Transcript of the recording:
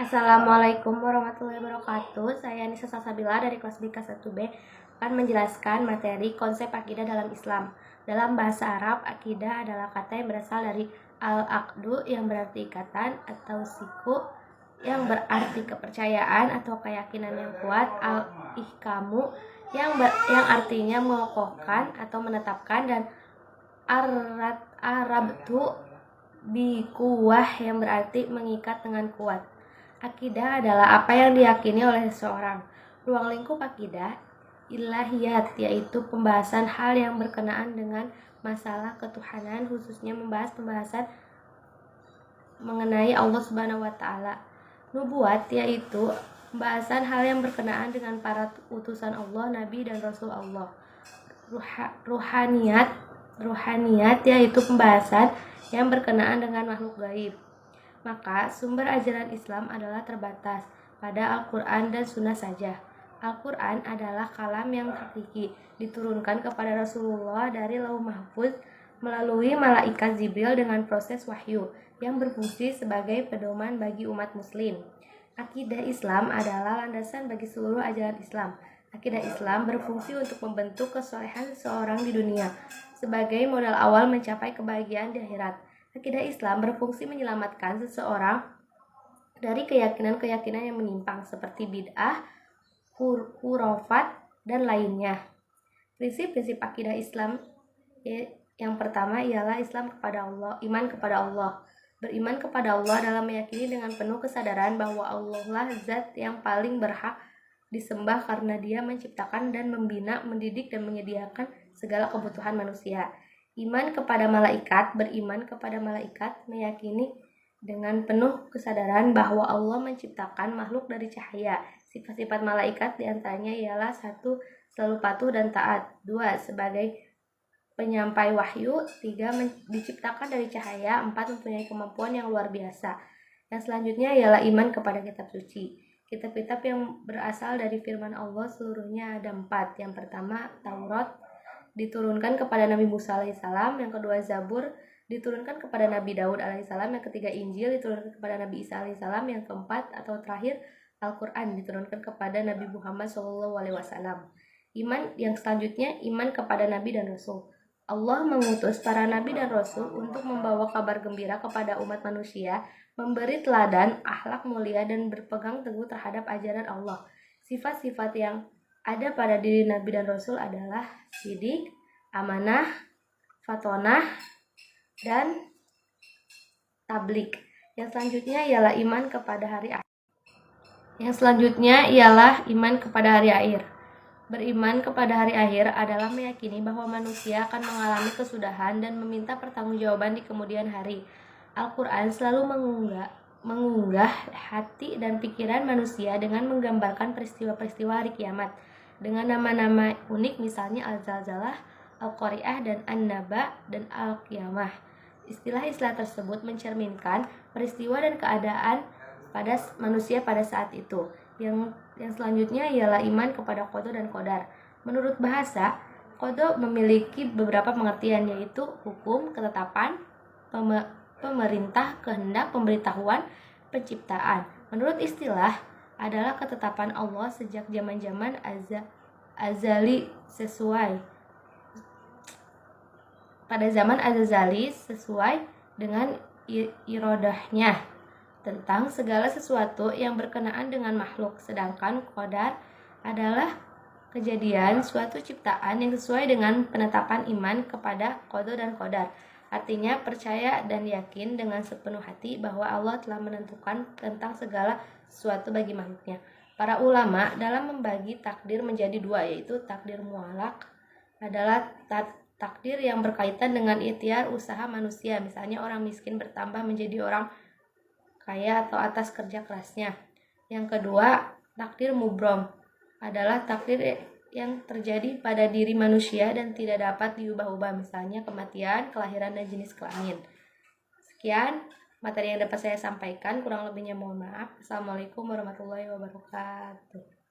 Assalamualaikum warahmatullahi wabarakatuh. Saya Nisa Salsabila dari kelas BK 1B akan menjelaskan materi konsep akidah dalam Islam. Dalam bahasa Arab, akidah adalah kata yang berasal dari al-aqdu yang berarti ikatan, atau siku yang berarti kepercayaan atau keyakinan yang kuat, al-ihkamu yang artinya mengokohkan atau menetapkan, dan arabtu bikuwah yang berarti mengikat dengan kuat. Akidah adalah apa yang diyakini oleh seseorang. Ruang lingkup akidah ilahiyat, yaitu pembahasan hal yang berkenaan dengan masalah ketuhanan, khususnya membahas pembahasan mengenai Allah Subhanahu wa taala. Nubuat, yaitu pembahasan hal yang berkenaan dengan para utusan Allah, nabi dan rasul Allah. Ruhaniyat, yaitu pembahasan yang berkenaan dengan makhluk gaib. Maka sumber ajaran Islam adalah terbatas pada Al-Quran dan Sunnah saja. Al-Quran adalah kalam yang hakiki, diturunkan kepada Rasulullah dari Lauh Mahfuz melalui malaikat Jibril dengan proses wahyu yang berfungsi sebagai pedoman bagi umat muslim. Akidah Islam adalah landasan bagi seluruh ajaran Islam. Akidah Islam berfungsi untuk membentuk kesolehan seseorang di dunia sebagai modal awal mencapai kebahagiaan di akhirat. Akidah Islam berfungsi menyelamatkan seseorang dari keyakinan-keyakinan yang menyimpang seperti bid'ah, khurafat, dan lainnya. Prinsip-prinsip akidah Islam yang pertama ialah iman kepada Allah. Beriman kepada Allah adalah meyakini dengan penuh kesadaran bahwa Allah lah zat yang paling berhak disembah karena Dia menciptakan dan membina, mendidik, dan menyediakan segala kebutuhan manusia. Iman kepada malaikat, beriman kepada malaikat, meyakini dengan penuh kesadaran bahwa Allah menciptakan makhluk dari cahaya. Sifat-sifat malaikat diantaranya ialah 1. Selalu patuh dan taat. 2. Sebagai penyampai wahyu. 3. Diciptakan dari cahaya. 4. Mempunyai kemampuan yang luar biasa. Yang selanjutnya ialah iman kepada kitab suci. Kitab-kitab yang berasal dari firman Allah seluruhnya ada 4. Yang pertama, Taurat diturunkan kepada Nabi Musa alaihissalam, yang kedua Zabur diturunkan kepada Nabi Daud alaihissalam, yang ketiga Injil diturunkan kepada Nabi Isa alaihissalam, yang keempat atau terakhir Al-Quran diturunkan kepada Nabi Muhammad SAW. Iman yang selanjutnya, iman kepada Nabi dan Rasul. Allah mengutus para Nabi dan Rasul untuk membawa kabar gembira kepada umat manusia, memberi teladan, akhlak mulia, dan berpegang teguh terhadap ajaran Allah. Sifat-sifat yang ada pada diri Nabi dan Rasul adalah sidik, amanah, fatonah, dan tablik. Yang selanjutnya ialah iman kepada hari akhir. Beriman kepada hari akhir adalah meyakini bahwa manusia akan mengalami kesudahan dan meminta pertanggungjawaban di kemudian hari. Al-Quran selalu mengunggah hati dan pikiran manusia dengan menggambarkan peristiwa-peristiwa hari kiamat dengan nama-nama unik, misalnya Al-Zalzalah, Al-Qari'ah, dan An-Naba, dan Al-Qiyamah. Istilah-istilah tersebut mencerminkan peristiwa dan keadaan pada manusia pada saat itu. Yang selanjutnya ialah iman kepada qada dan qadar. Menurut bahasa, qada memiliki beberapa pengertian, yaitu hukum, ketetapan, pemerintah, kehendak, pemberitahuan, penciptaan. Menurut istilah, adalah ketetapan Allah sejak zaman-zaman azali sesuai dengan irodahnya tentang segala sesuatu yang berkenaan dengan makhluk. Sedangkan qadar adalah kejadian suatu ciptaan yang sesuai dengan penetapan iman kepada qada dan qadar. Artinya percaya dan yakin dengan sepenuh hati bahwa Allah telah menentukan tentang segala sesuatu bagi makhluknya. Para ulama dalam membagi takdir menjadi 2, yaitu takdir mu'allaq adalah takdir yang berkaitan dengan ikhtiar usaha manusia, misalnya orang miskin bertambah menjadi orang kaya atau atas kerja kerasnya. Yang kedua, takdir mubrom adalah takdir yang terjadi pada diri manusia dan tidak dapat diubah-ubah, misalnya kematian, kelahiran, dan jenis kelamin. Sekian materi yang dapat saya sampaikan, kurang lebihnya mohon maaf. Assalamualaikum warahmatullahi wabarakatuh.